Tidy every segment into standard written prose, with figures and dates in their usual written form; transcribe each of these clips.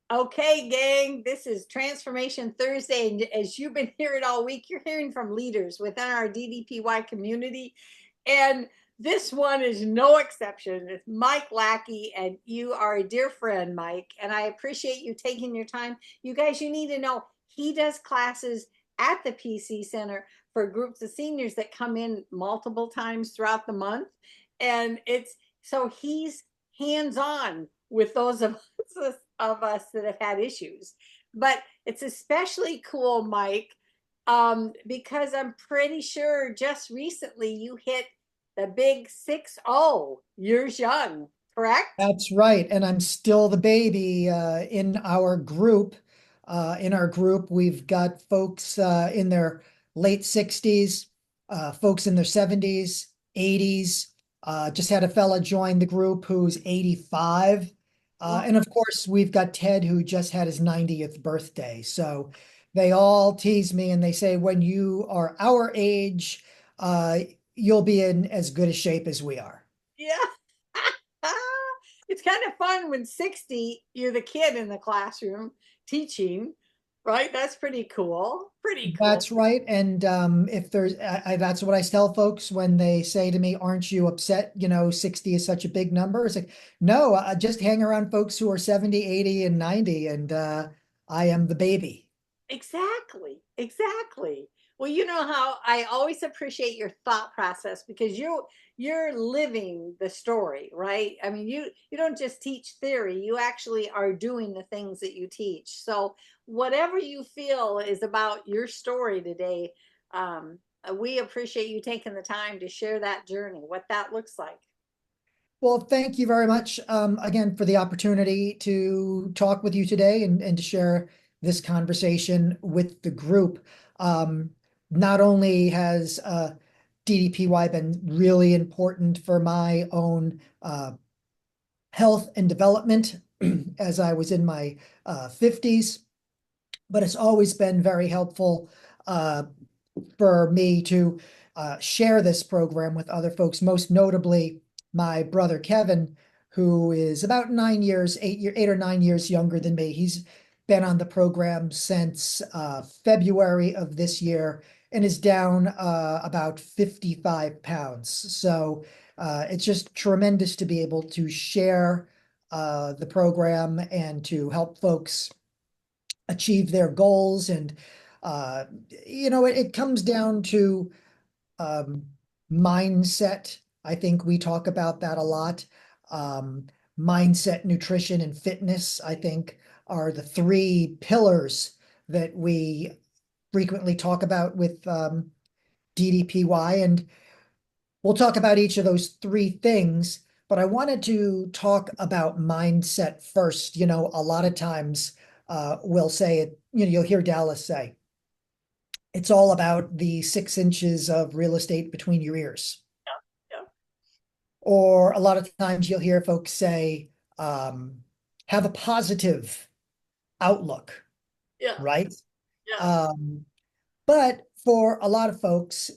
Okay, gang, this is Transformation Thursday. And as you've been hearing all week, you're hearing from leaders within our DDPY community. And this one is no exception. It's Mike Lackey, and you are a dear friend, Mike. And I appreciate you taking your time. You guys, you need to know he does classes at the PC Center for groups of seniors that come in multiple times throughout the month. And it's so he's hands on with those of us that have had issues. But it's especially cool, Mike, because I'm pretty sure just recently you hit the big 6-0 years young, correct? That's right. And I'm still the baby in our group. We've got folks in their late 60s, folks in their 70s, 80s. Just had a fella join the group who's 85. Oh, And of course, we've got Ted who just had his 90th birthday. So they all tease me and they say, when you are our age, uh, you'll be in as good a shape as we are. yeah. It's kind of fun when 60, you're the kid in the classroom teaching, right? That's pretty cool. Pretty cool. That's right. And if there's, that's what I tell folks when they say to me, "Aren't you upset? 60 is such a big number." It's like, no, I just hang around folks who are 70, 80, and 90, and I am the baby. Exactly. Exactly. Well, you know how I always appreciate your thought process because you're living the story, right? I mean, you don't just teach theory, you actually are doing the things that you teach. So, whatever you feel is about your story today, we appreciate you taking the time to share that journey, what that looks like. Well, thank you very much again for the opportunity to talk with you today and to share this conversation with the group. Um, Not only has DDPY been really important for my own health and development as I was in my 50s, but it's always been very helpful uh, for me to share this program with other folks, most notably my brother Kevin, who is about 9 years, 8 or 9 years younger than me. He's been on the program since February of this year and is down about 55 pounds. So it's just tremendous to be able to share the program and to help folks achieve their goals. And it comes down to um, mindset. I think we talk about that a lot. Um, Mindset, nutrition, and fitness, I think, are the three pillars that we frequently talk about with DDPY. And we'll talk about each of those three things. But I wanted to talk about mindset first. A lot of times we'll say it, you'll hear Dallas say, it's all about the 6 inches of real estate between your ears. Yeah. Or a lot of times you'll hear folks say, have a positive outlook, Yeah. right? Yeah. Um, but for a lot of folks,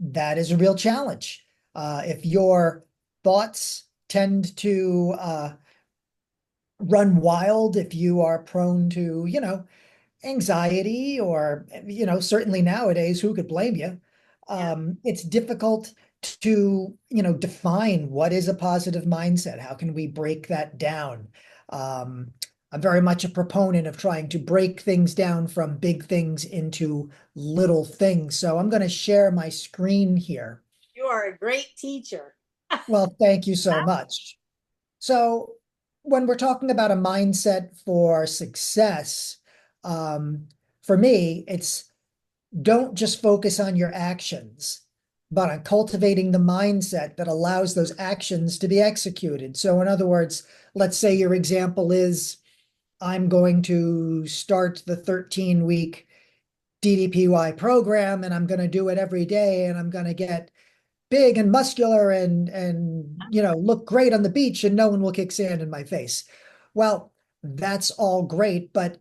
that is a real challenge. If your thoughts tend to run wild, if you are prone to, anxiety, or certainly nowadays, who could blame you? Yeah. It's difficult to define what is a positive mindset. How can we break that down? um, I'm very much a proponent of trying to break things down from big things into little things, so I'm going to share my screen here. You are a great teacher. Well, thank you so much. So when we're talking about a mindset for success, um, for me, it's don't just focus on your actions, but on cultivating the mindset that allows those actions to be executed. So in other words, let's say your example is, I'm going to start the 13-week DDPY program and I'm going to do it every day and I'm going to get big and muscular and look great on the beach and no one will kick sand in my face. Well, that's all great, but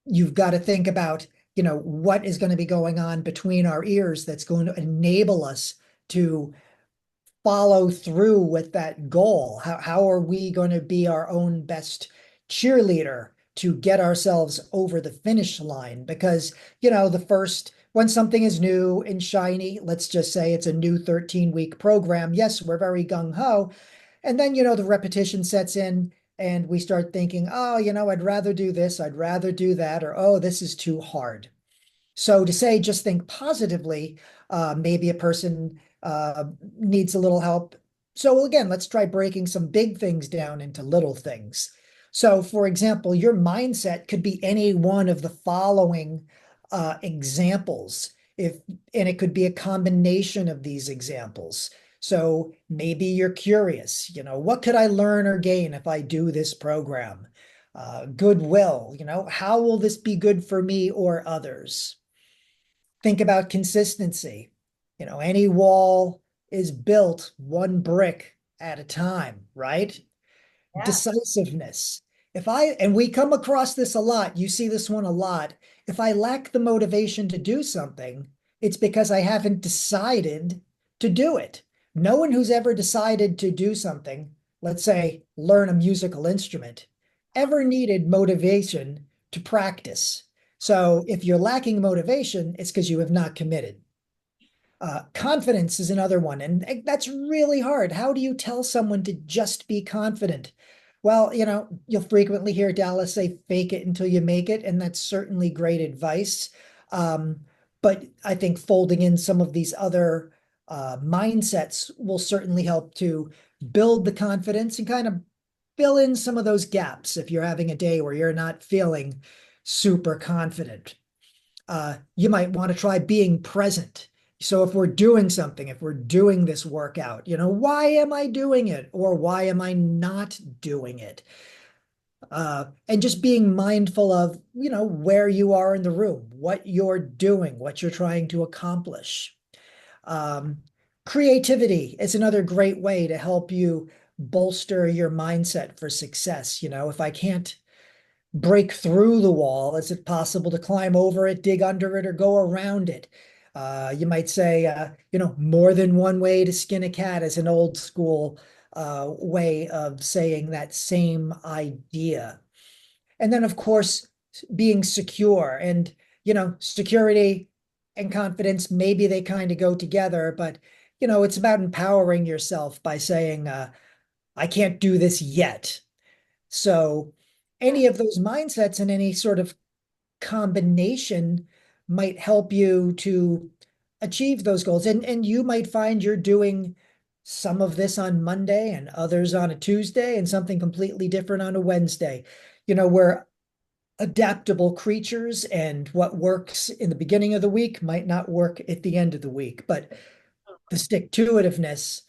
you've got to think about, what is going to be going on between our ears that's going to enable us to follow through with that goal? How are we going to be our own best cheerleader to get ourselves over the finish line? Because, when something is new and shiny, let's just say it's a new 13-week program. Yes, we're very gung ho. And then, the repetition sets in and we start thinking, oh, I'd rather do this, I'd rather do that, or oh, this is too hard. So to say, just think positively, maybe a person needs a little help. So again, let's try breaking some big things down into little things. So for example, your mindset could be any one of the following examples. And it could be a combination of these examples. So maybe you're curious, what could I learn or gain if I do this program? Goodwill, how will this be good for me or others? Think about consistency. Any wall is built one brick at a time, right? Yeah. Decisiveness. And we come across this a lot, you see this one a lot. If I lack the motivation to do something, it's because I haven't decided to do it. No one who's ever decided to do something, let's say learn a musical instrument, ever needed motivation to practice. So if you're lacking motivation, it's because you have not committed. Confidence is another one, and that's really hard. How do you tell someone to just be confident? Well, you'll frequently hear Dallas say, fake it until you make it, and that's certainly great advice. Um, but I think folding in some of these other mindsets will certainly help to build the confidence and kind of fill in some of those gaps if you're having a day where you're not feeling super confident. You might want to try being present. So if we're doing something, if we're doing this workout, why am I doing it or why am I not doing it? And just being mindful of, where you are in the room, what you're doing, what you're trying to accomplish. Um, Creativity is another great way to help you bolster your mindset for success. If I can't break through the wall? Is it possible to climb over it, dig under it, or go around it? You might say, more than one way to skin a cat is an old school way of saying that same idea. And then, of course, being secure and, security and confidence, maybe they kind of go together, but, it's about empowering yourself by saying, I can't do this yet. So any of those mindsets and any sort of combination might help you to achieve those goals. And you might find you're doing some of this on Monday and others on a Tuesday and something completely different on a Wednesday. We're adaptable creatures, and what works in the beginning of the week might not work at the end of the week. But the stick-to-itiveness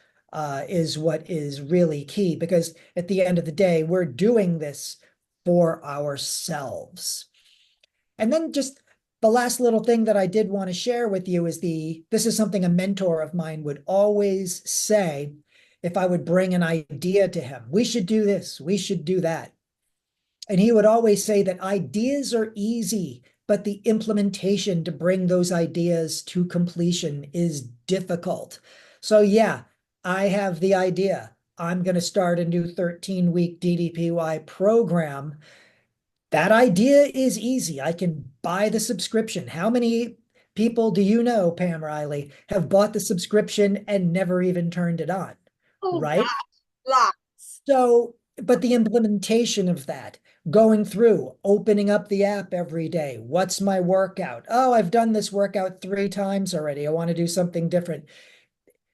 is what is really key, because at the end of the day, we're doing this for ourselves. And then just the last little thing that I did want to share with you is this is something a mentor of mine would always say if I would bring an idea to him. We should do this, we should do that. And he would always say that ideas are easy, but the implementation to bring those ideas to completion is difficult. So, yeah, I have the idea. I'm going to start a new 13-week DDPY program. That idea is easy. I can buy the subscription. How many people do you know, Pam Riley, have bought the subscription and never even turned it on? Oh Right? gosh, lots. So, but the implementation of that, going through, opening up the app every day. What's my workout? Oh, I've done this workout 3 times already. I want to do something different.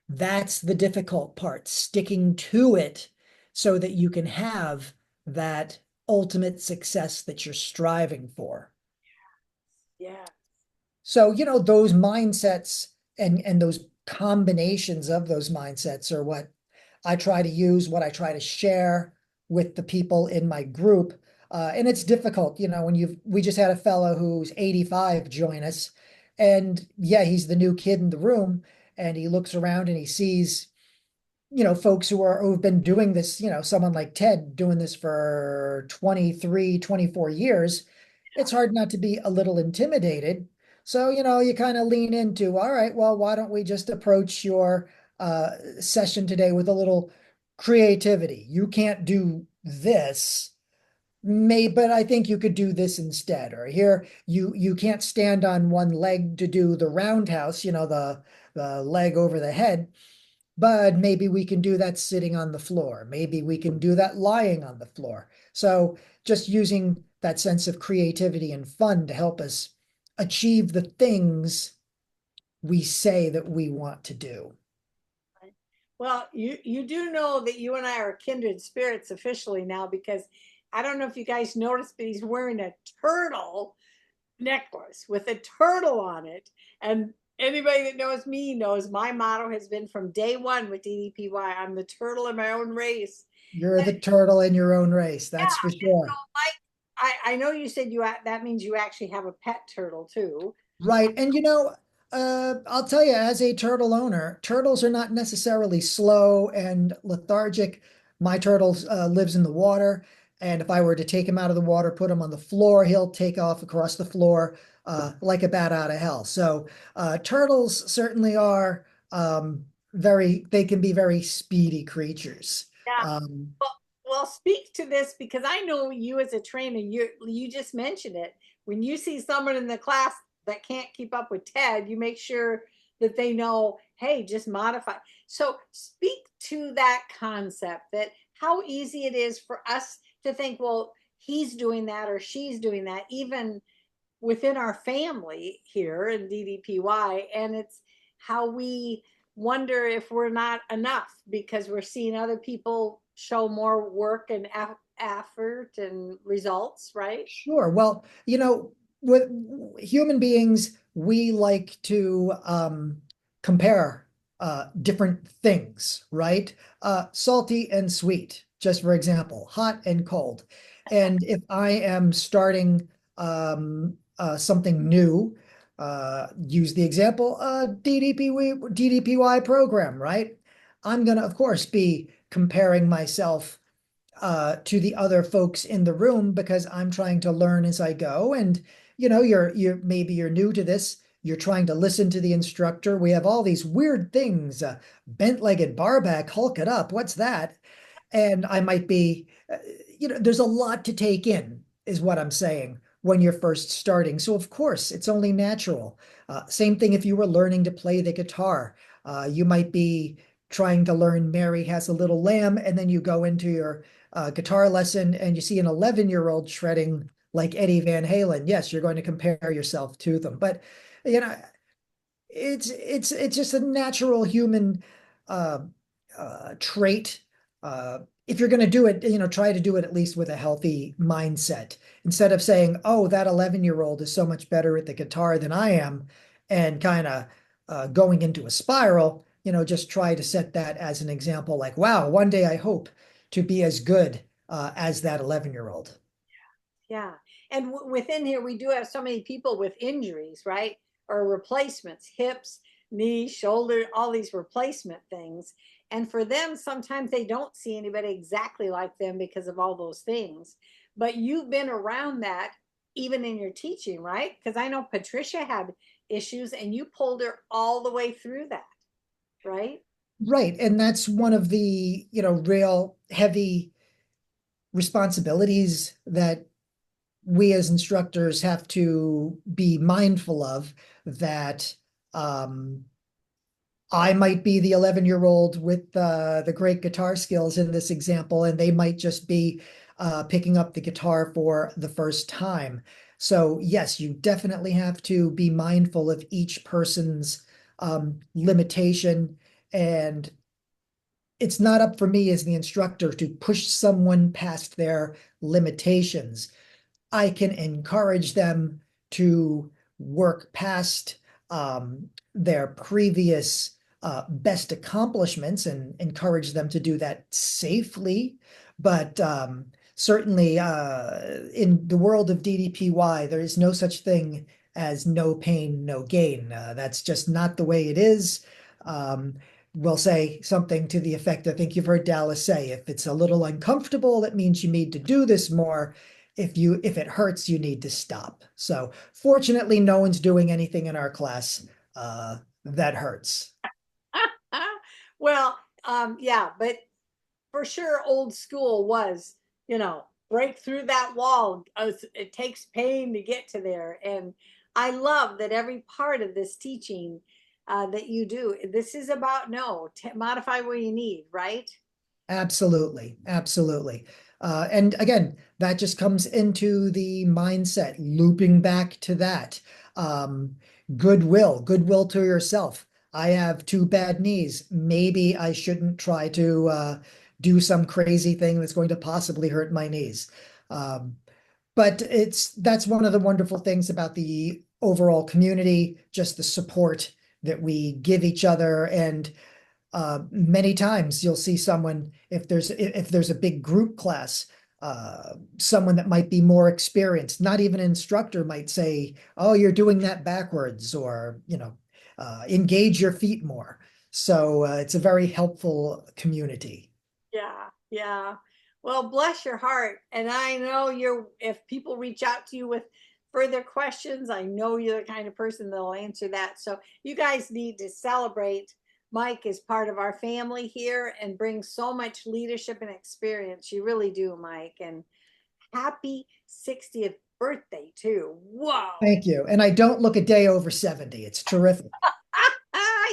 That's the difficult part, sticking to it so that you can have that ultimate success that you're striving for. Yeah. So, those mindsets and those combinations of those mindsets are what I try to use, what I try to share with the people in my group. And it's difficult, when we just had a fellow who's 85 join us. And yeah, he's the new kid in the room. And he looks around and he sees, folks who've been doing this, someone like Ted doing this for 23, 24 years. It's hard not to be a little intimidated. So, you kind of lean into, all right, well, why don't we just approach your session today with a little creativity. You can't do this, but I think you could do this instead. Or here, you can't stand on one leg to do the roundhouse, the leg over the head, but maybe we can do that sitting on the floor. Maybe we can do that lying on the floor. So just using that sense of creativity and fun to help us achieve the things we say that we want to do. Well, you do know that you and I are kindred spirits officially now, because I don't know if you guys noticed, but he's wearing a turtle necklace with a turtle on it. And anybody that knows me knows my motto has been from day one with DDPY, I'm the turtle in my own race. You're the turtle in your own race, Yeah. that's for And so sure. I know you said that means you actually have a pet turtle too. Right. And I'll tell you, as a turtle owner, turtles are not necessarily slow and lethargic. My turtle lives in the water, and if I were to take him out of the water, put him on the floor, he'll take off across the floor like a bat out of hell. So turtles certainly are they can be very speedy creatures. Yeah. Um, Well, well, speak to this, because I know you as a trainer, you just mentioned it. When you see someone in the class that can't keep up with Ted, you make sure that they know, hey, just modify. So speak to that concept, that how easy it is for us to think, well, he's doing that or she's doing that, even within our family here in DDPY. And it's how we wonder if we're not enough because we're seeing other people show more work and effort and results, right? Sure. Well, with human beings, we like to compare different things, right? Salty and sweet, just for example, hot and cold. And if I am starting something new, use the example DDPY program, right? I'm going to, of course, be comparing myself to the other folks in the room because I'm trying to learn as I go. And you're maybe you're new to this. You're trying to listen to the instructor. We have all these weird things, bent-legged barback, hulk it up. What's that? And I might be, there's a lot to take in, is what I'm saying, when you're first starting. So, of course, it's only natural. Same thing if you were learning to play the guitar. You might be trying to learn Mary Has a Little Lamb, and then you go into your guitar lesson and you see an 11-year-old shredding like Eddie Van Halen. Yes, you're going to compare yourself to them. But, you know, it's just a natural human uh, trait. If you're going to do it, try to do it at least with a healthy mindset instead of saying, "Oh, that 11-year-old is so much better at the guitar than I am," and kind of going into a spiral. Just try to set that as an example. Like, wow, one day I hope to be as good as that 11-year-old. Yeah. And within here, we do have so many people with injuries, right? Or replacements, hips, knees, shoulder, all these replacement things. And for them, sometimes they don't see anybody exactly like them because of all those things. But you've been around that even in your teaching, right? Because I know Patricia had issues and you pulled her all the way through that, right? Right. And that's one of the, real heavy responsibilities that we as instructors have to be mindful of, that um, I might be the 11-year-old with the great guitar skills in this example, and they might just be picking up the guitar for the first time. So, yes, you definitely have to be mindful of each person's limitation. And it's not up for me as the instructor to push someone past their limitations. I can encourage them to work past their previous best accomplishments and encourage them to do that safely. But certainly in the world of DDPY, there is no such thing as no pain, no gain. That's just not the way it is. Um, we'll say something to the effect, I think you've heard Dallas say, if it's a little uncomfortable, that means you need to do this more. If it hurts, you need to stop. So fortunately, no one's doing anything in our class that hurts. Well, yeah, but for sure, old school was, break through that wall. It takes pain to get to there. And I love that every part of this teaching that you do, this is about no, modify where you need, right? Absolutely, absolutely. And again, that just comes into the mindset, looping back to that. Um, goodwill to yourself. I have two bad knees. Maybe I shouldn't try to do some crazy thing that's going to possibly hurt my knees. Um, but that's one of the wonderful things about the overall community, just the support that we give each other. And many times you'll see someone, if there's a big group class, someone that might be more experienced, not even an instructor, might say, "Oh, you're doing that backwards," or engage your feet more. So it's a very helpful community. Yeah, yeah. Well, bless your heart. And I know if people reach out to you with further questions, I know you're the kind of person that'll answer that. So you guys need to celebrate Mike as part of our family here and bring so much leadership and experience. You really do, Mike. And happy 60th birthday, too. Whoa. Thank you. And I don't look a day over 70. It's terrific.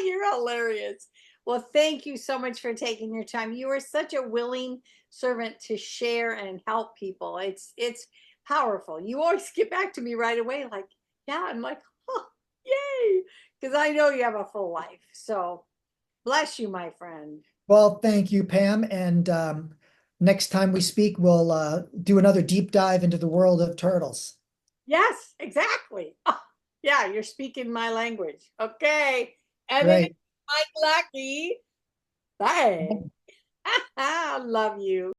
You're hilarious. Well, thank you so much for taking your time. You are such a willing servant to share and help people. It's powerful. You always get back to me right away, like, yeah, I'm like, oh, yay. Because I know you have a full life. So bless you, my friend. Well, thank you, Pam. And next time we speak, we'll do another deep dive into the world of turtles. Yes, exactly. Oh, yeah, you're speaking my language. Okay. And then Great. Mike Lackey. Bye. I love you.